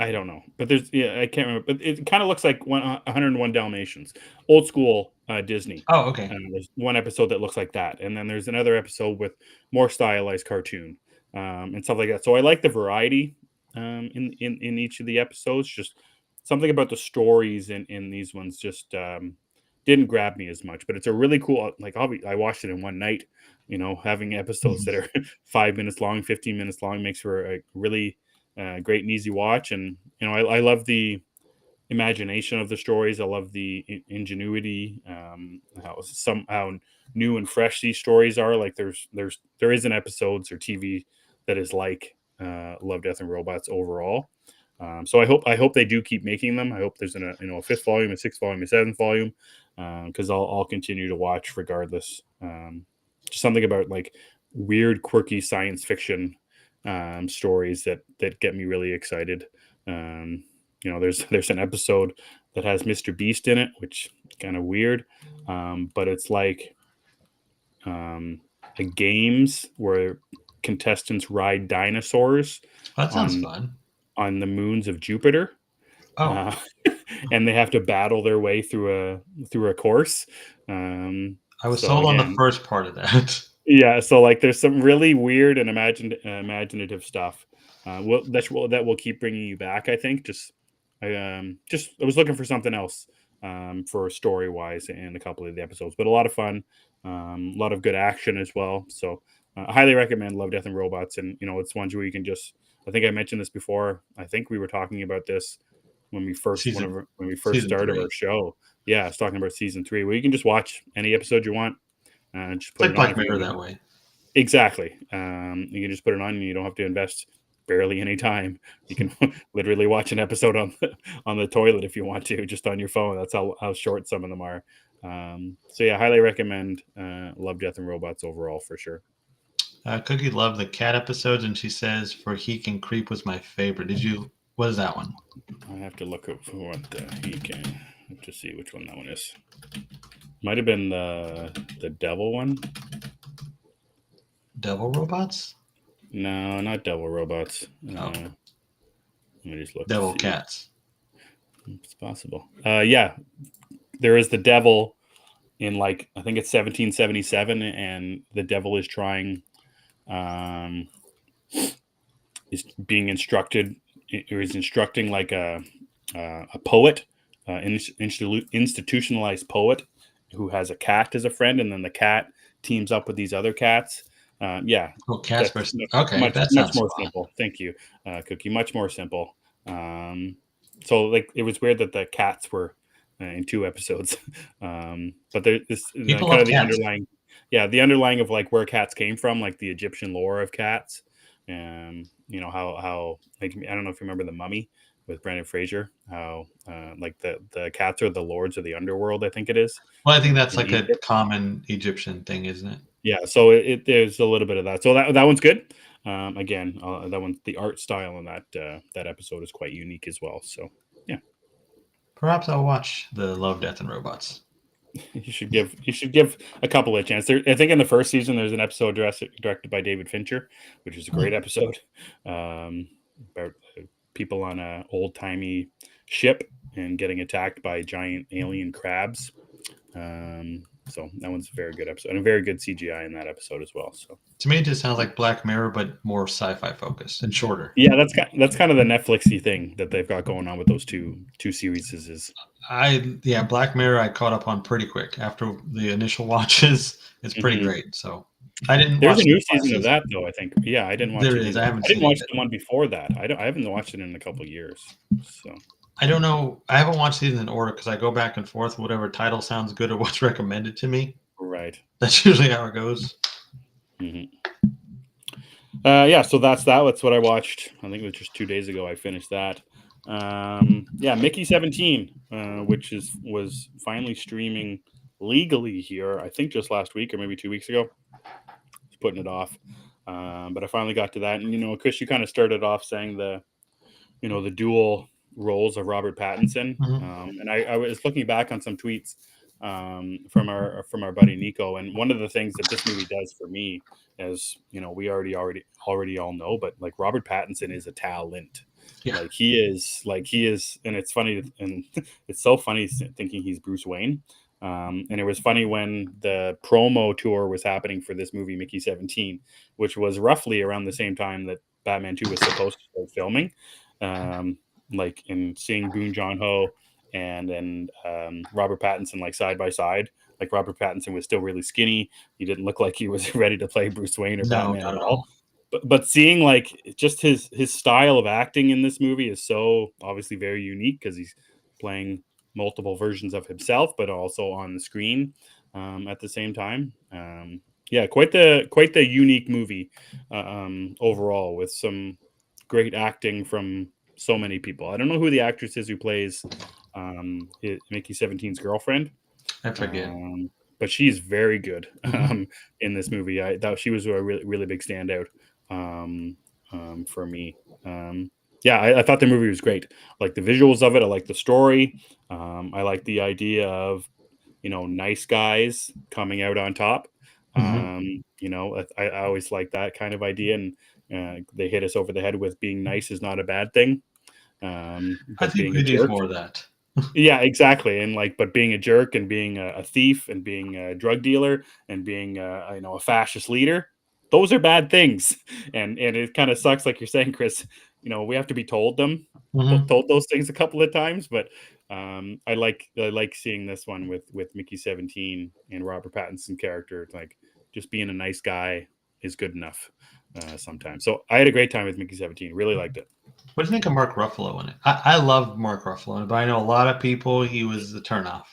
I don't know, but I can't remember. But it kind of looks like 101 Dalmatians, old school Disney. Oh, okay. There's one episode that looks like that, and then there's another episode with more stylized cartoon and stuff like that. So I like the variety in each of the episodes. Just something about the stories in these ones just didn't grab me as much. But it's a really cool. Like I watched it in one night. Having episodes that are 5 minutes long, 15 minutes long makes for a really great and easy watch. And I love the imagination of the stories. I love the ingenuity, how new and fresh these stories are. Like there isn't episodes or TV that is like Love, Death, and Robots overall. So I hope they do keep making them. I hope there's a fifth volume, a sixth volume, a seventh volume, because I'll continue to watch regardless. Just something about like weird, quirky science fiction stories that get me really excited. There's an episode that has Mr. Beast in it, which is kind of weird, but it's like a games where contestants ride dinosaurs That sounds on fun. on the moons of Jupiter. Oh, Uh, and they have to battle their way through a course. I was So sold on the again, first part of that. yeah. So like, there's some really weird and imaginative stuff. That will keep bringing you back. I think. I was looking for something else for story wise in a couple of the episodes, but a lot of fun, a lot of good action as well. So I highly recommend Love, Death, and Robots. And it's ones where you can just. I think I mentioned this before. I think we were talking about this when we first Season started 3. our show. Yeah, I was talking about season 3, where you can just watch any episode you want and just It's put like it on. Black Mirror that way. Exactly. You can just put it on, and you don't have to invest barely any time. You can literally watch an episode on the toilet if you want to, just on your phone. That's how short some of them are. So yeah, highly recommend Love, Death, and Robots overall for sure. Cookie loved the cat episodes, and she says for Heek and Creep was my favorite. What is that one? I have to look up for what he can to see which one that one is. Might have been the devil one. Devil Robots? No, not devil robots. No. Let me just look. Devil Cats. It's possible. Yeah, there is the devil in like I think it's 1777, and the devil is trying, is being instructed, or is instructing like a poet, institutionalized poet who has a cat as a friend, and then the cat teams up with these other cats. Yeah, Oh, Cats versus. much, Okay, that much sounds more fun. simple. Thank you, Cookie. Much more simple. So like it was weird that the cats were in 2 episodes, but there's this People kind love of the cats. the underlying of like where cats came from, like the Egyptian lore of cats, and how like I don't know if you remember The Mummy with Brendan Fraser, how like the cats are the lords of the underworld. I think it is. Well, I think that's In like a Egypt. common Egyptian thing, isn't it? Yeah, so there's a little bit of that. So that one's good. Again, that one, the art style in that episode is quite unique as well. So yeah, Perhaps I'll watch the Love, Death, and Robots. you should give a couple of chances. I think in the first season there's an episode directed by David Fincher, which is a great episode about people on a old timey ship and getting attacked by giant alien crabs. So that one's a very good episode, and a very good CGI in that episode as well. So To me, it just sounds like Black Mirror, but more sci-fi focused and shorter. yeah, that's kind of the Netflixy thing that they've got going on with those two series. Is Black Mirror I caught up on pretty quick after the initial watches. It's pretty great. So I didn't there's watch a new the last season of that though. I think I didn't watch There it is. either. I haven't I didn't seen it watch yet. the one before that. I haven't watched it in a couple of years. So I don't know. I haven't watched these in order because I go back and forth. Whatever title sounds good or what's recommended to me. right. That's usually how it goes. Yeah, so that's what I watched. I think it was just 2 days ago I finished that. Mickey 17, which was finally streaming legally here. I think just last week or maybe 2 weeks ago. Just putting it off, but I finally got to that. And Chris, you kind of started off saying the dual roles of Robert Pattinson, and I was looking back on some tweets from our buddy Nico, and one of the things that this movie does for me is, we already all know, but like Robert Pattinson is a talent. Yeah. Like he is, and it's funny, and it's so funny thinking he's Bruce Wayne. And it was funny when the promo tour was happening for this movie, Mickey 17, which was roughly around the same time that Batman 2 was supposed to start filming. Like in seeing Boon Joon-ho and Robert Pattinson like side by side. Like Robert Pattinson was still really skinny. He didn't look like he was ready to play Bruce Wayne or Batman not at at all. But seeing like just his style of acting in this movie is so obviously very unique because he's playing multiple versions of himself, but also on the screen at the same time. Quite the unique movie overall, with some great acting from so many people. I don't know who the actress is who plays Mickey 17's girlfriend. I forget. But she's very good in this movie. I thought she was a really, really big standout for me. I thought the movie was great. I like the visuals of it. I like the story. I like the idea of, nice guys coming out on top. I always like that kind of idea. And they hit us over the head with being nice is not a bad thing. I But think being we a need jerk, more of that. yeah, exactly. And but being a jerk and being a thief and being a drug dealer and being a fascist leader, those are bad things. And it kind of sucks, like you're saying, Chris. We have to be told those things a couple of times. But I like seeing this one with Mickey 17 and Robert Pattinson character. Like just being a nice guy is good enough sometimes. So I had a great time with Mickey 17. Really liked it. What do you think of Mark Ruffalo in it? I love Mark Ruffalo in it, but I know a lot of people he was the turnoff.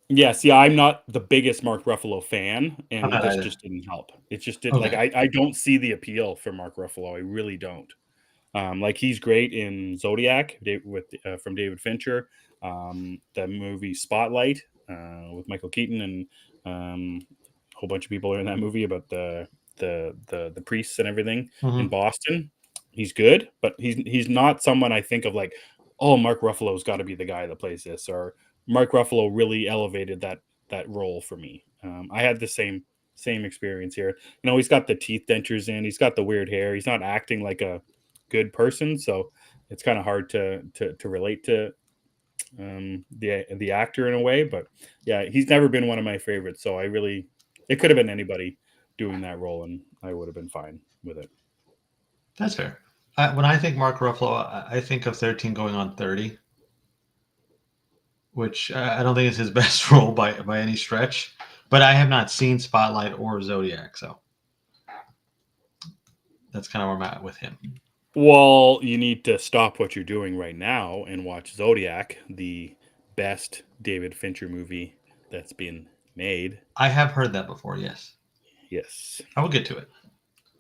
Yeah, see, I'm not the biggest Mark Ruffalo fan, and I'm not this either. just didn't help. It just didn't Okay. I don't see the appeal for Mark Ruffalo. I really don't. Like he's great in Zodiac from David Fincher, the movie Spotlight with Michael Keaton, and a whole bunch of people are in that movie about the priests and everything in Boston. He's good, but he's not someone I think of like, oh, Mark Ruffalo's got to be the guy that plays this, or Mark Ruffalo really elevated that role for me. I had the same experience here. He's got the teeth dentures in. He's got the weird hair. He's not acting like a good person, so it's kind of hard to relate to the actor in a way. But yeah, he's never been one of my favorites. So it could have been anybody doing that role, and I would have been fine with it. That's fair. When I think Mark Ruffalo, I think of 13 going on 30, which I don't think is his best role by any stretch. But I have not seen Spotlight or Zodiac, so that's kind of where I'm at with him. Well, you need to stop what you're doing right now and watch Zodiac, the best David Fincher movie that's been made. I have heard that before, yes. Yes. I will get to it.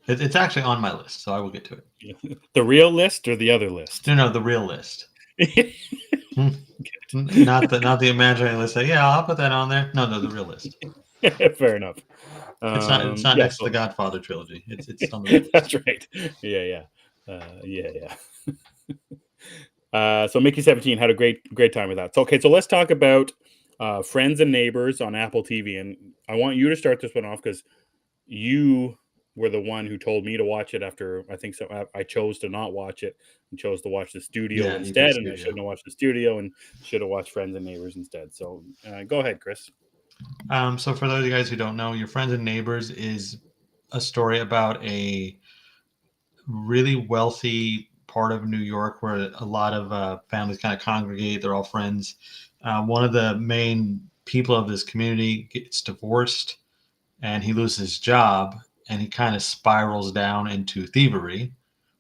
It's actually on my list, so I will get to it. The real list or the other list? No, the real list. Not the imaginary list. Yeah, I'll put that on there. No, the real list. Fair enough. It's not next to the Godfather trilogy. It's on the real list. That's right. Yeah. So Mickey 17 had a great time with that. So let's talk about Friends and Neighbors on Apple TV, and I want you to start this one off because you were the one who told me to watch it after I chose to not watch it and chose to watch the studio instead, and I shouldn't have watched the studio and should have watched Friends and Neighbors instead. So go ahead, Chris. So for those of you guys who don't know, Your Friends and Neighbors is a story about a really wealthy part of New York where a lot of families kind of congregate. They're all friends. One of the main people of this community gets divorced and he loses his job and he kind of spirals down into thievery,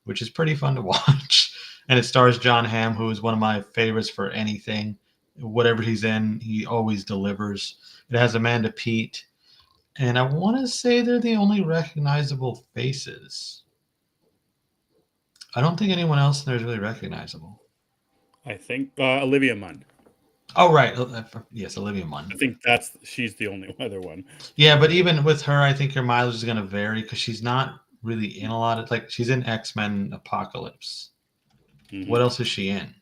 which is pretty fun to watch. And it stars John Hamm, who is one of my favorites for anything. Whatever he's in, he always delivers. It has Amanda Peet, and I want to say they're the only recognizable faces. I don't think anyone else in there is really recognizable. I think Olivia Munn. Oh, right. Yes, Olivia Munn. I think she's the only other one. Yeah, but even with her, I think your mileage is going to vary because she's not really in a lot of, like, she's in X-Men Apocalypse. Mm-hmm. What else is she in?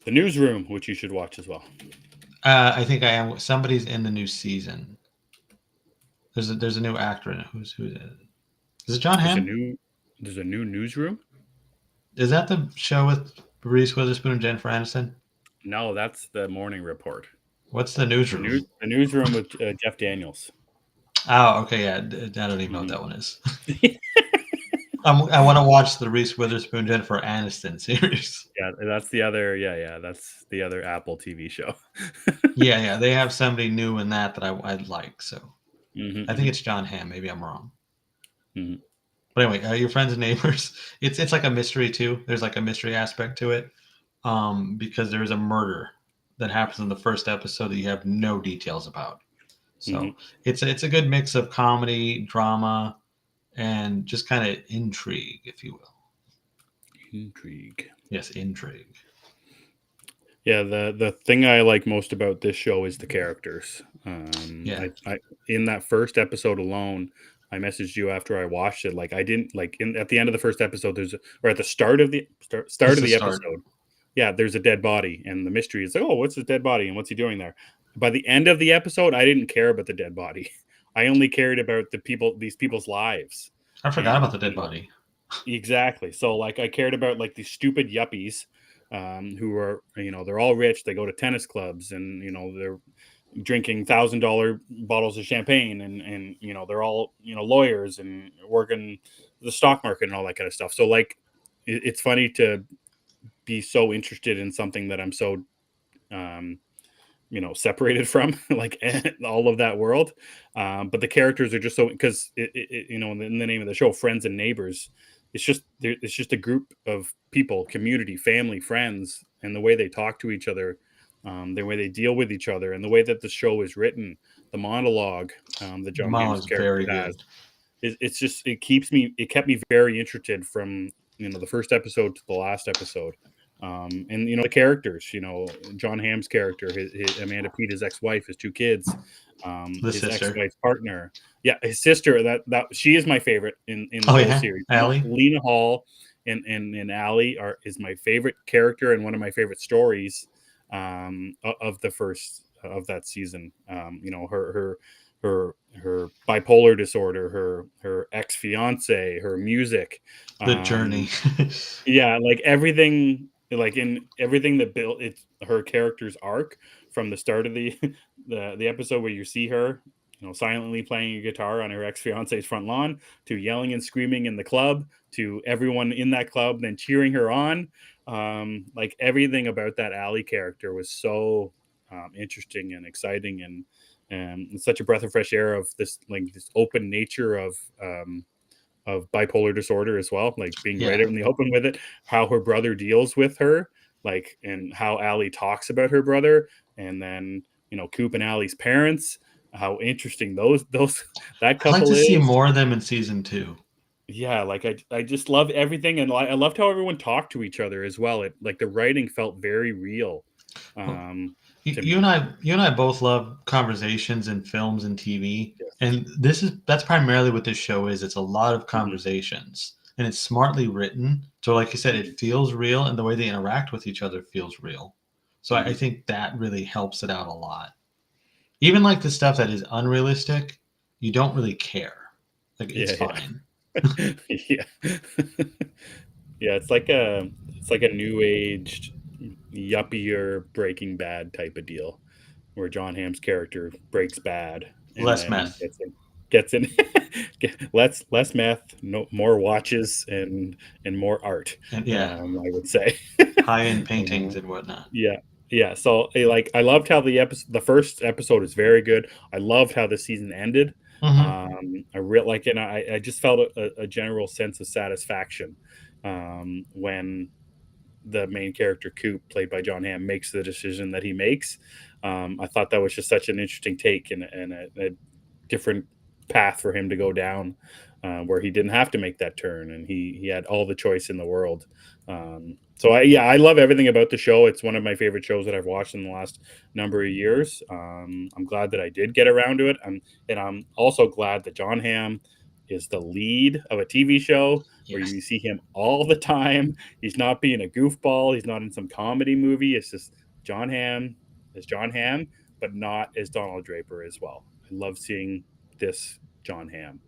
The Newsroom, which you should watch as well. I think I am. Somebody's in the new season. There's a new actor in it. Who's it? Is it John Hamm? There's a new Newsroom? Is that the show with Reese Witherspoon and Jennifer Aniston? No, that's the Morning Report. What's the Newsroom? The Newsroom with Jeff Daniels. Oh, okay, yeah. I don't even know what that one is. I want to watch the Reese Witherspoon Jennifer Aniston series. Yeah, that's the other. Yeah, that's the other Apple TV show. yeah, they have somebody new in that I'd like. So mm-hmm. I think it's John Hamm. Maybe I'm wrong. Mm-hmm. But anyway, Your Friends and Neighbors. It's like a mystery too. There's like a mystery aspect to it, because there is a murder that happens in the first episode that you have no details about. So it's a good mix of comedy, drama, and just kind of intrigue, if you will. Intrigue. Yes, intrigue. Yeah, the thing I like most about this show is the characters. I in that first episode alone, I messaged you after I watched it. Like I didn't like at the end of the first episode, or at the start of the episode. Yeah, there's a dead body, and the mystery is like, oh, what's his dead body, and what's he doing there? By the end of the episode, I didn't care about the dead body. I only cared about these people's lives. I forgot about the dead body. Exactly. So like I cared about like these stupid yuppies who are, they're all rich. They go to tennis clubs and, they're drinking $1,000 bottles of champagne and, they're all, lawyers and working the stock market and all that kind of stuff. So like, it's funny to be so interested in something that I'm so, separated from like all of that world. But the characters are just so, because in the name of the show, Friends and Neighbors, it's just a group of people, community, family, friends, and the way they talk to each other, the way they deal with each other, and the way that the show is written, the monologue that John Hamm's character has. It kept me very interested from the first episode to the last episode. And the characters, John Hamm's character, his Amanda Peet, his ex-wife, his two kids, his ex-wife's partner, his sister. That she is my favorite in the whole series. Allie? Lena Hall and Allie is my favorite character and one of my favorite stories of the first of that season. Her bipolar disorder, her ex-fiance, her music, the journey. like everything. Like in everything that built her character's arc from the start of the episode where you see her, silently playing a guitar on her ex-fiance's front lawn, to yelling and screaming in the club, to everyone in that club then cheering her on. Like everything about that Allie character was so interesting and exciting, and it's such a breath of fresh air of this open nature of bipolar disorder as well, like being right out in the open with it, how her brother deals with her, like, and how Allie talks about her brother, and then Coop and Allie's parents, how interesting that couple is. I'd like to see more of them in season 2. Yeah, like I just love everything, and I loved how everyone talked to each other as well. It like the writing felt very real. You and I both love conversations in films and TV, and that's primarily what this show is. It's a lot of conversations, and it's smartly written. So, like you said, it feels real, and the way they interact with each other feels real. So, I think that really helps it out a lot. Even like the stuff that is unrealistic, you don't really care. Like it's fine. It's like a new aged yuppier Breaking Bad type of deal. where John Hamm's character breaks bad and Less then meth. gets in less meth, no more watches and more art. And yeah, I would say. high-end paintings and whatnot. Yeah. Yeah. So I loved how the first episode is very good. I loved how the season ended. I really like it. And I just felt a general sense of satisfaction when the main character Coop, played by John Hamm, makes the decision that he makes. I thought that was just such an interesting take and a different path for him to go down, where he didn't have to make that turn and he had all the choice in the world. So I love everything about the show. It's one of my favorite shows that I've watched in the last number of years. I'm glad that I did get around to it. And I'm also glad that John Hamm is the lead of a TV show where you see him all the time. He's not being a goofball. He's not in some comedy movie. It's just John Hamm as John Hamm, but not as Donald Draper as well. I love seeing this John Hamm,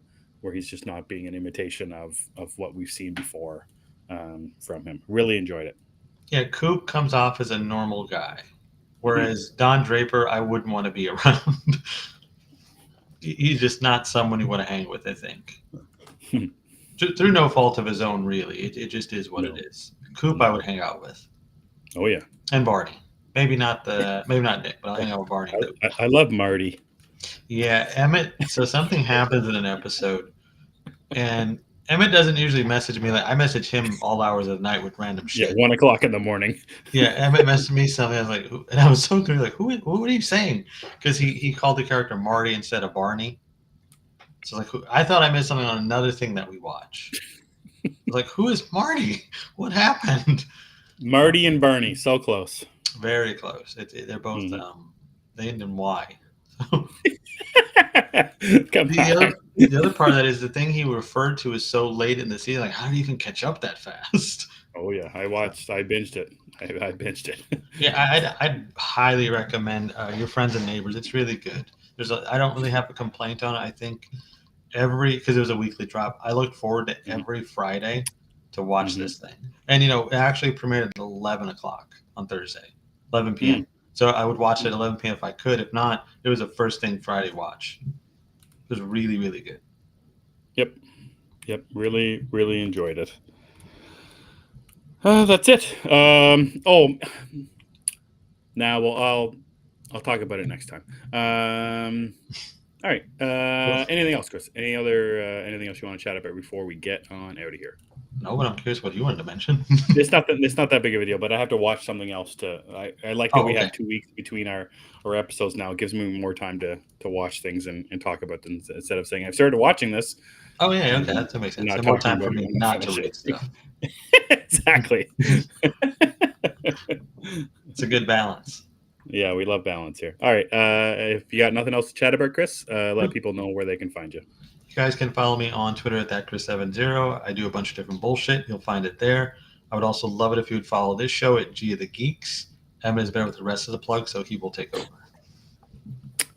where he's just not being an imitation of what we've seen before from him. Really enjoyed it. Yeah, Coop comes off as a normal guy, whereas Don Draper, I wouldn't want to be around. He's just not someone you want to hang with, I think. Through no fault of his own, really. It just is what it is. Coop, I would hang out with. Oh yeah, and Barney. Maybe not Nick, but I'll hang out with Barney. I love Marty. Yeah, Emmett. So something happens in an episode, and Emmett doesn't usually message me. Like I message him all hours of the night with random shit. Yeah, 1:00 in the morning. Yeah, Emmett messaged me something. I was like, and I was so confused. Like, what are you saying? Because he called the character Marty instead of Barney. So like, I thought I missed something on another thing that we watch. I was like, who is Marty? What happened? Marty and Barney, so close. Very close. They're both they end in Y. The other part of that is the thing he referred to is so late in the season. Like, how do you even catch up that fast? Oh yeah, I binged it. I binged it. Yeah, I'd highly recommend Your Friends and Neighbors. It's really good. I don't really have a complaint on it. I think because it was a weekly drop, I look forward to every Friday to watch this thing. And it actually premiered at 11:00 on Thursday, 11 p.m. So I would watch it at 11 p.m. if I could. If not, it was a first thing Friday watch. It was really, really good. Yep. Really, really enjoyed it. That's it. Now, well, I'll talk about it next time. All right. Anything else, Chris? Anything else you want to chat about before we get on out of here? No, but I'm curious what you wanted to mention. It's not that big of a deal, but I have to watch something else I like that we have 2 weeks between our episodes now. It gives me more time to watch things and talk about them instead of saying I've started watching this. Oh yeah, okay, that makes sense. More time for me not to read stuff. Exactly. It's a good balance. Yeah, we love balance here. All right. If you got nothing else to chat about, Chris, let people know where they can find you. You guys can follow me on Twitter at thatchris70. I do a bunch of different bullshit. You'll find it there. I would also love it if you would follow this show at G of the Geeks. Emmet is better with the rest of the plug, so he will take over.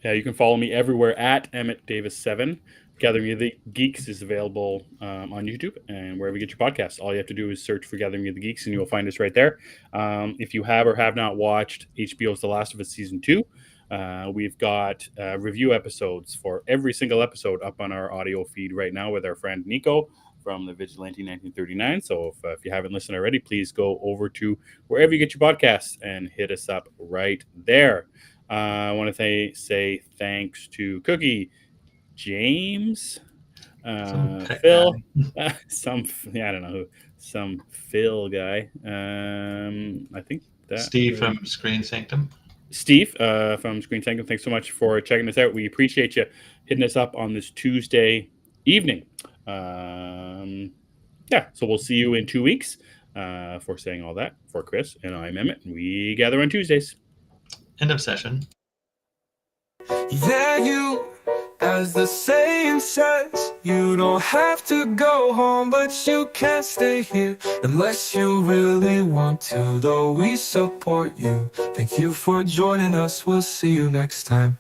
Yeah, you can follow me everywhere at Emmet Davis 7. Gathering of the Geeks is available on YouTube and wherever you get your podcasts. All you have to do is search for Gathering of the Geeks and you'll find us right there. If you have or have not watched HBO's The Last of Us Season 2, we've got review episodes for every single episode up on our audio feed right now with our friend Nico from the Vigilante 1939. So if you haven't listened already, please go over to wherever you get your podcasts and hit us up right there. I want to say thanks to Cookie, James, Phil, I don't know who, some Phil guy. I think that Steve from Screen Sanctum. Steve from Screen Sanctum, thanks so much for checking us out. We appreciate you hitting us up on this Tuesday evening. So we'll see you in 2 weeks. For saying all that, for Chris and I'm Emmet, and we gather on Tuesdays. End of session. Yeah, you, as the saying says, you don't have to go home, but you can't stay here unless you really want to, though we support you. Thank you for joining us. We'll see you next time.